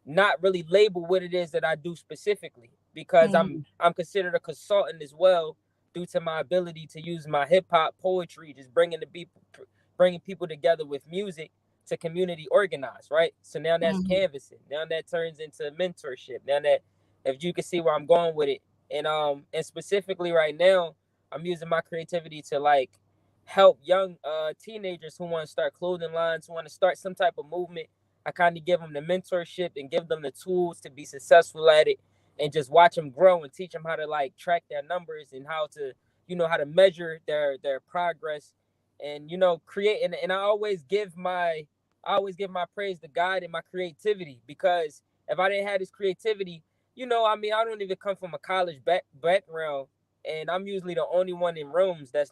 not really label what it is that I do specifically, because I'm considered a consultant as well, due to my ability to use my hip hop poetry, just bringing people together with music to community organize, right? So now that's canvassing. Now that turns into mentorship. Now that, if you can see where I'm going with it, and specifically right now, I'm using my creativity to like help young teenagers who want to start clothing lines, who want to start some type of movement. I kind of give them the mentorship and give them the tools to be successful at it, and just watch them grow and teach them how to like track their numbers, and how to, how to measure their progress, and create. And I always give my praise to God and my creativity, because if I didn't have this creativity, I don't even come from a college background, and I'm usually the only one in rooms that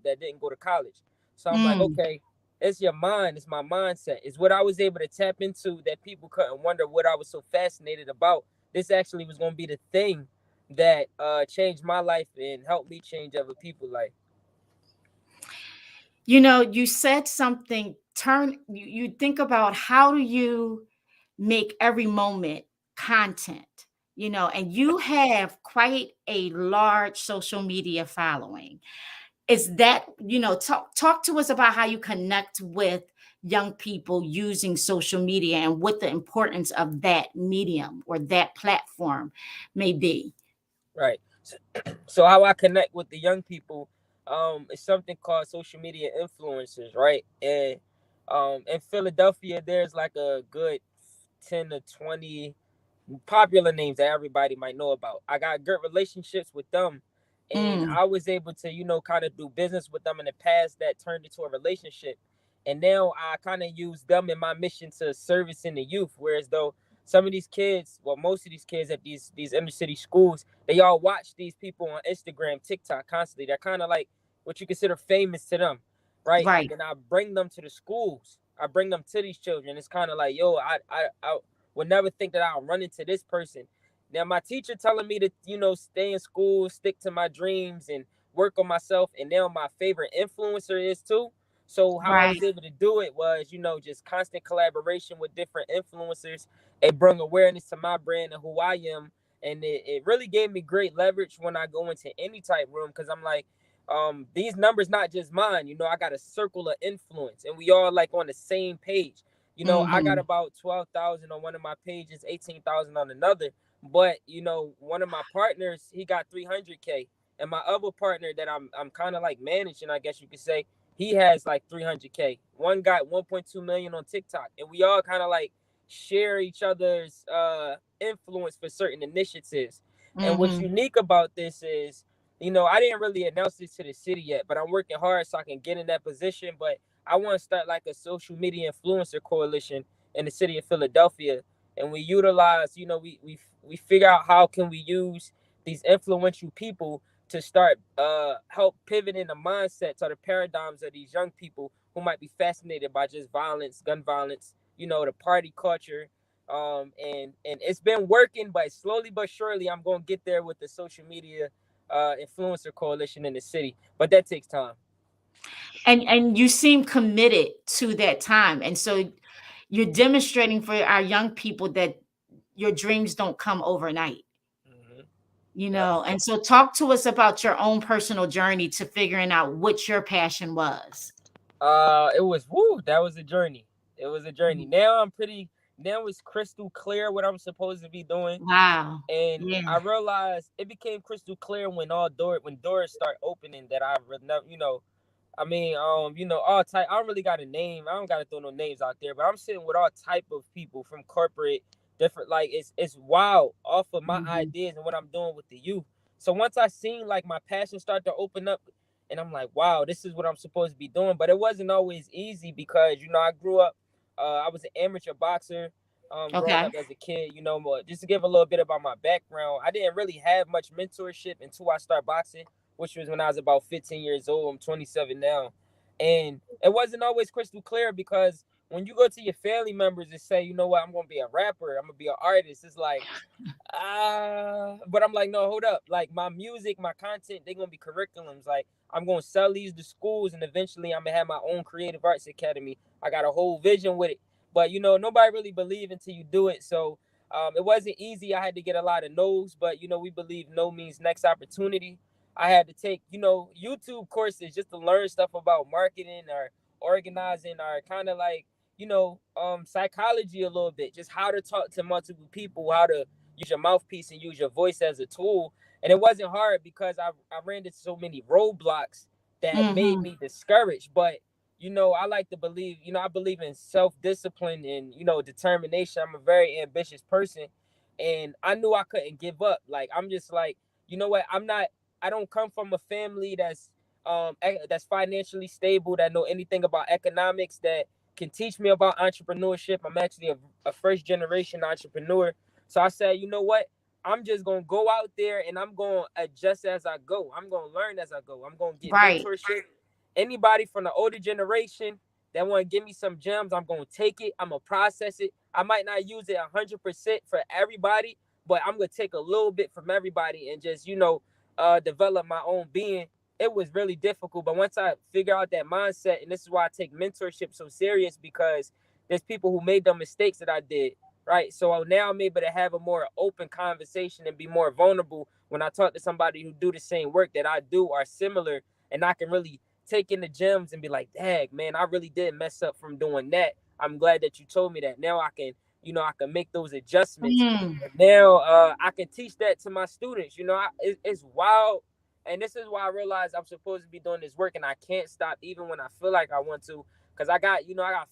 didn't go to college. So I'm like, okay, it's your mind, it's my mindset, it's what I was able to tap into that people couldn't wonder what I was so fascinated about. This actually was going to be the thing that changed my life and helped me change other people's life. You said something, you think about how do you make every moment content, and you have quite a large social media following. Is that, talk to us about how you connect with young people using social media, and what the importance of that medium or that platform may be. Right. So how I connect with the young people, is something called social media influencers, right? And in Philadelphia, there's like a good 10 to 20 popular names that everybody might know about. I got good relationships with them, and I was able to, kind of do business with them in the past that turned into a relationship. And now I kind of use them in my mission to service in the youth. Whereas though some of these kids, well, most of these kids at these inner city schools, they all watch these people on Instagram, TikTok constantly. They're kind of like what you consider famous to them, right? Right. And I bring them to the schools. I bring them to these children. It's kind of like, yo, I would never think that I'll run into this person. Now, my teacher telling me to, stay in school, stick to my dreams, and work on myself. And now my favorite influencer is too. So how I was able to do it was, just constant collaboration with different influencers. It brought awareness to my brand and who I am. And it really gave me great leverage when I go into any type room, because I'm like, these numbers not just mine. I got a circle of influence, and we all like on the same page. I got about 12,000 on one of my pages, 18,000 on another. But one of my partners, he got 300K, and my other partner that I'm kind of like managing, I guess you could say, he has like 300K. One got 1.2 million on TikTok, and we all kind of like share each other's influence for certain initiatives. And what's unique about this is, I didn't really announce this to the city yet, but I'm working hard so I can get in that position. But I want to start like a social media influencer coalition in the city of Philadelphia, and we utilize, we figure out how can we use these influential people to start help pivoting the mindsets or the paradigms of these young people who might be fascinated by just violence, gun violence, the party culture. And it's been working, but slowly but surely I'm going to get there with the social media influencer coalition in the city, but that takes time. And you seem committed to that time, and so you're demonstrating for our young people that your dreams don't come overnight. And so talk to us about your own personal journey to figuring out what your passion was. That was a journey. It was a journey. Now it's crystal clear what I'm supposed to be doing. Wow. And I realized it became crystal clear when doors start opening that I all type. I don't really got a name. I don't got to throw no names out there, but I'm sitting with all type of people from corporate, different. Like it's wild off of my ideas and what I'm doing with the youth. So once I seen like my passion start to open up, and I'm like, wow, this is what I'm supposed to be doing. But it wasn't always easy because I grew up. I was an amateur boxer. Growing up as a kid, just to give a little bit about my background, I didn't really have much mentorship until I started boxing, which was when I was about 15 years old. I'm 27 now. And it wasn't always crystal clear, because when you go to your family members and say, you know what, I'm going to be a rapper, I'm going to be an artist, it's like, but I'm like, no, hold up. Like, my music, my content, they're going to be curriculums. Like, I'm going to sell these to schools, and eventually I'm going to have my own creative arts academy. I got a whole vision with it. But, you know, nobody really believe until you do it. So it wasn't easy. I had to get a lot of no's, but, you know, we believe no means next opportunity. I had to take, you know, YouTube courses just to learn stuff about marketing or organizing, or kind of like, you know, psychology a little bit, just how to talk to multiple people, how to use your mouthpiece and use your voice as a tool. And it wasn't hard, because I ran into so many roadblocks that made me discouraged. But, you know, I like to believe, you know, I believe in self-discipline and, you know, determination. I'm a very ambitious person, and I knew I couldn't give up. Like, I'm just like, you know what, I don't come from a family that's financially stable, that know anything about economics, that can teach me about entrepreneurship. I'm actually a first generation entrepreneur. So I said, you know what? I'm just going to go out there and I'm going to adjust as I go. I'm going to learn as I go. I'm going to get mentorship. Anybody from the older generation that want to give me some gems, I'm going to take it. I'm going to process it. I might not use it 100% for everybody, but I'm going to take a little bit from everybody and just, you know, develop my own being. It was really difficult, but once I figure out that mindset, and this is why I take mentorship so serious, because there's people who made the mistakes that I did, right? So now I'm able to have a more open conversation and be more vulnerable when I talk to somebody who do the same work that I do or similar, and I can really take in the gems and be like, dang, man, I really did mess up from doing that. I'm glad that you told me that. Now I can, you know, I can make those adjustments. And now I can teach that to my students. You know, it's wild. And this is why I realized I'm supposed to be doing this work, and I can't stop even when I feel like I want to, because I got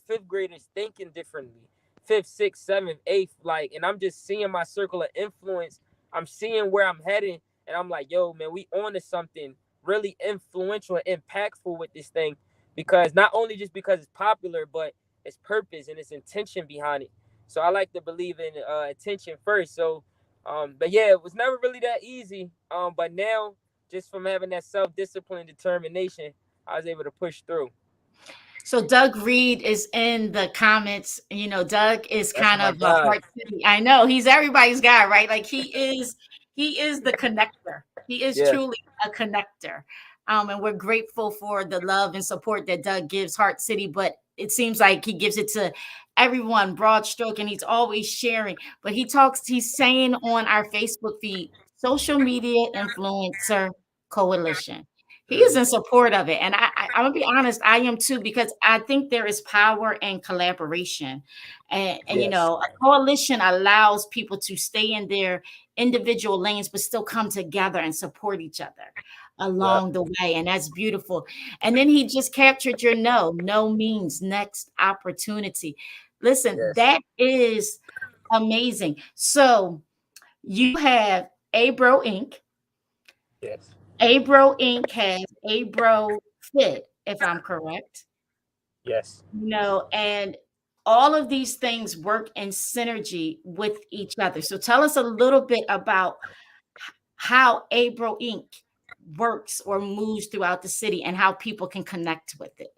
fifth graders thinking differently, 5th, 6th, 7th, 8th, like, and I'm just seeing my circle of influence. I'm seeing where I'm heading, and I'm like, yo, man, we on to something really influential and impactful with this thing, because not only just because it's popular, but it's purpose and it's intention behind it. So I like to believe in attention first. So, but yeah, it was never really that easy. But now, just from having that self-discipline, determination, I was able to push through. So Doug Reed is in the comments. You know, Doug is kind of a Heart City. I know he's everybody's guy, right? Like he is the connector. He is truly a connector. And we're grateful for the love and support that Doug gives Heart City, but it seems like he gives it to everyone, broad stroke, and he's always sharing. But he's saying on our Facebook feed, Social Media Influencer Coalition. He is in support of it. And I'm going to be honest, I am too, because I think there is power in collaboration. And you know, a coalition allows people to stay in their individual lanes, but still come together and support each other along the way. And that's beautiful. And then he just captured your no. No means next opportunity. Listen, that is amazing. So you have AbroInc. Yes. AbroInc has Abro Fit, if I'm correct. Yes. You know, and all of these things work in synergy with each other. So tell us a little bit about how AbroInc works or moves throughout the city and how people can connect with it.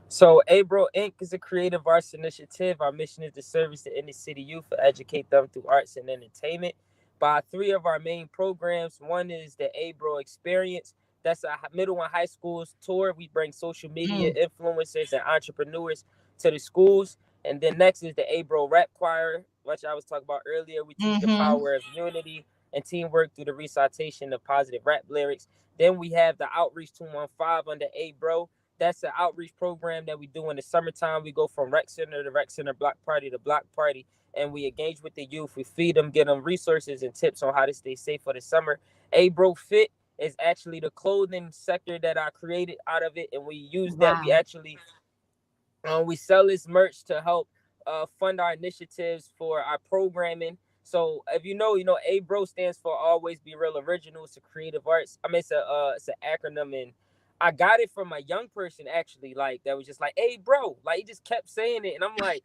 So AbroInc is a creative arts initiative. Our mission is to service the inner city youth and educate them through arts and entertainment by 3 of our main programs. One is the Abro Experience. That's a middle and high schools tour. We bring social media influencers and entrepreneurs to the schools. And then next is the Abro Rap Choir, which I was talking about earlier. We teach the power of unity and teamwork through the recitation of positive rap lyrics. Then we have the Outreach 215 under Abro. That's an outreach program that we do in the summertime. We go from rec center to rec center, block party to block party, and we engage with the youth. We feed them, get them resources and tips on how to stay safe for the summer. Abro Fit is actually the clothing sector that I created out of it, and we use that. We actually we sell this merch to help fund our initiatives for our programming. So if you know, Abro stands for Always Be Real Original. It's a creative arts. I mean, it's an acronym, and I got it from a young person actually, like that was just like, hey bro, like he just kept saying it. And I'm like,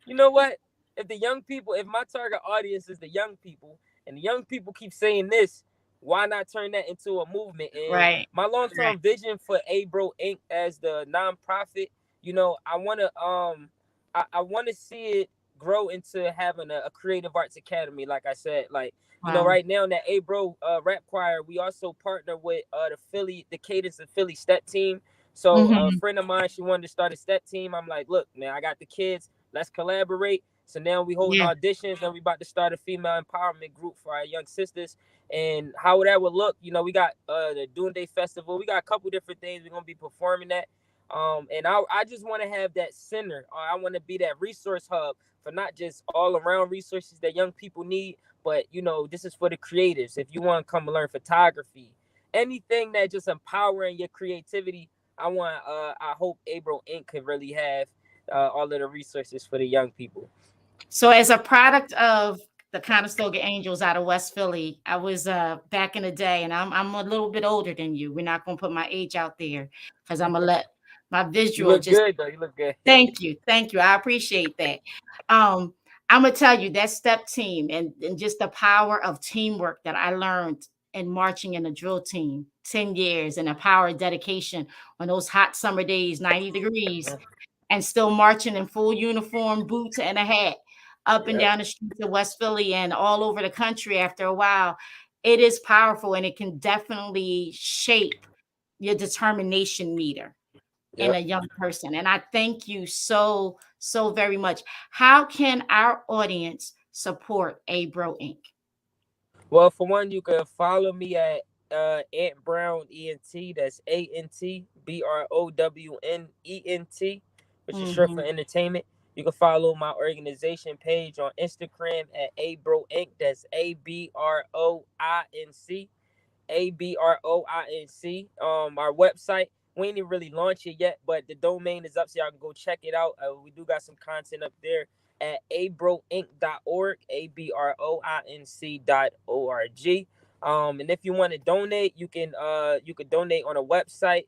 you know what? If my target audience is the young people and the young people keep saying this, why not turn that into a movement? And Right. my long-term vision for AbroInc as the nonprofit, you know, I want to see it grow into having a creative arts academy. Like I said, like, you know, Wow. right now in that Abro rap choir, we also partner with the Cadence of Philly step team. So a Mhm. friend of mine, she wanted to start a step team. I'm like, look, man, I got the kids. Let's collaborate. So now we holding Yeah. auditions, and we about to start a female empowerment group for our young sisters. And how that would look, you know, we got the Dune Day Festival. We got a couple different things we're gonna be performing at. And I just want to have that center. I want to be that resource hub for not just all around resources that young people need, but you know, this is for the creatives. If you want to come and learn photography, anything that just empowering your creativity, I hope AbroInc could really have all of the resources for the young people. So as a product of the Conestoga Angels out of West Philly, I was back in the day, and I'm a little bit older than you. We're not gonna put my age out there because I'm gonna let my You visual look just good though. You look good. thank you. Thank you. I appreciate that. I'm gonna tell you that step team and just the power of teamwork that I learned in marching in a drill team, 10 years, and the power of dedication on those hot summer days, 90 degrees, and still marching in full uniform, boots and a hat up and down the streets of West Philly and all over the country after a while. It is powerful, and it can definitely shape your determination meter in a young person. And I thank you so, so very much. How can our audience support AbroInc? Well, for one, you can follow me at Ant Brown ENT. That's AntBrownEnt, which is short for Mhm. entertainment. You can follow my organization page on Instagram at AbroInc. That's AbroInc. AbroInc. Our website, we ain't even really launched it yet, but the domain is up, so y'all can go check it out. We do got some content up there at abroinc.org, abroinc.org. And if you want to donate, you can donate on a website.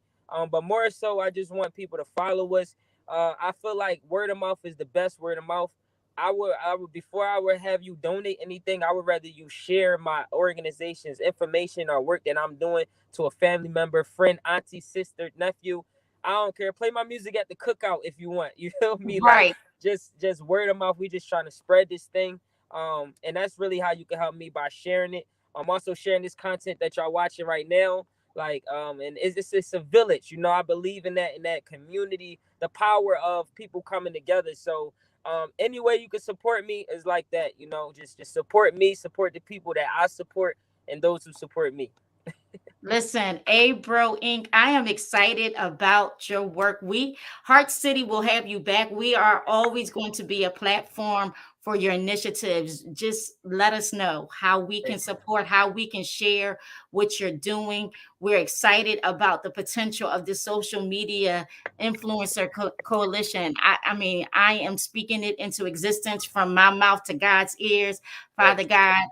But more so, I just want people to follow us. I feel like word of mouth is the best word of mouth. I would before I would have you donate anything, I would rather you share my organization's information or work that I'm doing to a family member, friend, auntie, sister, nephew. I don't care. Play my music at the cookout if you want. You feel me? Like Right. just word of mouth. We just trying to spread this thing. And that's really how you can help me by sharing it. I'm also sharing this content that y'all watching right now. Like and it's a village, you know. I believe in that community, the power of people coming together. So any way you can support me is like that, you know. Just support me, support the people that I support, and those who support me. Listen, AbroInc, I am excited about your work. Heart City will have you back. We are always going to be a platform for your initiatives. Just let us know how we can support, how we can share what you're doing. We're excited about the potential of the social media influencer coalition. I mean, I am speaking it into existence from my mouth to God's ears. Father God,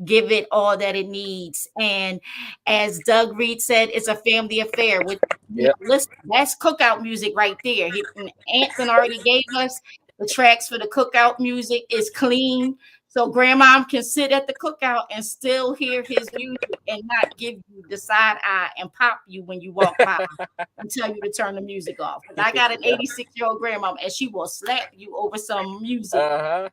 give it all that it needs. And as Doug Reed said, it's a family affair. With listen, that's cookout music right there. Anson already gave us the tracks for the cookout music. Is clean, so grandma can sit at the cookout and still hear his music and not give you the side eye and pop you when you walk by and tell you to turn the music off. Because I got an 86-year-old grandma, and she will slap you over some music.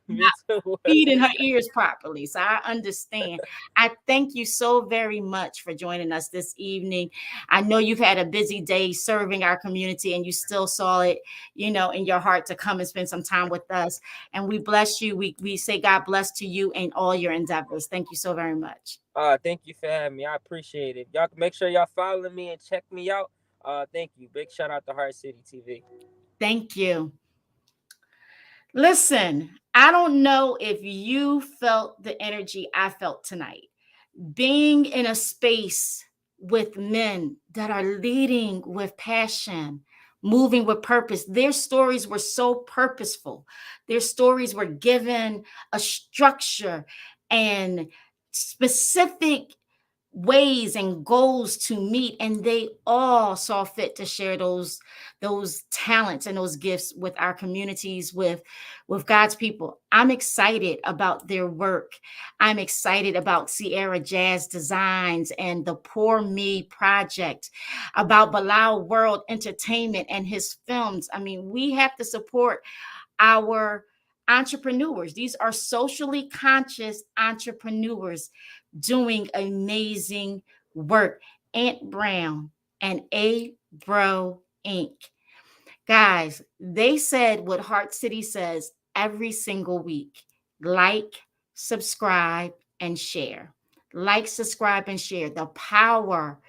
Me too. Feeding her ears properly. So I understand. I thank you so very much for joining us this evening. I know you've had a busy day serving our community, and you still saw it, you know, in your heart to come and spend some time with us. And we bless you. We say God bless to you and all your endeavors. Thank you so very much. Thank you for having me. I appreciate it. Y'all make sure y'all follow me and check me out. Thank you. Big shout out to Heart City TV. Thank you. Listen, I don't know if you felt the energy I felt tonight. Being in a space with men that are leading with passion, moving with purpose. Their stories were so purposeful. Their stories were given a structure and specific ways and goals to meet, and they all saw fit to share those talents and those gifts with our communities, with God's people. I'm excited about their work. I'm excited about Siera Jaz Designs and the Poor Me Project, about Bilal World Entertainment and his films. I mean, we have to support our entrepreneurs. These are socially conscious entrepreneurs doing amazing work. Ant Brown and AbroInc. Guys, they said what Heart City says every single week: like, subscribe, and share. Like, subscribe, and share. The power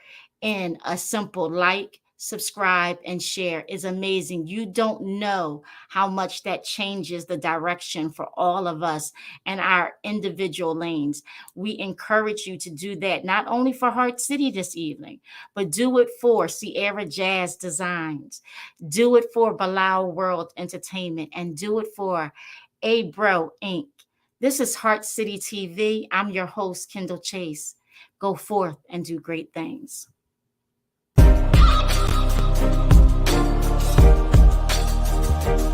in a simple like, subscribe, and share is amazing. You don't know how much that changes the direction for all of us and our individual lanes. We encourage you to do that, not only for Heart City this evening, but do it for Siera Jaz Designs, do it for Bilal World Entertainment, and do it for AbroInc. This is Heart City TV. I'm your host, Kendall Chase. Go forth and do great things. Thank you.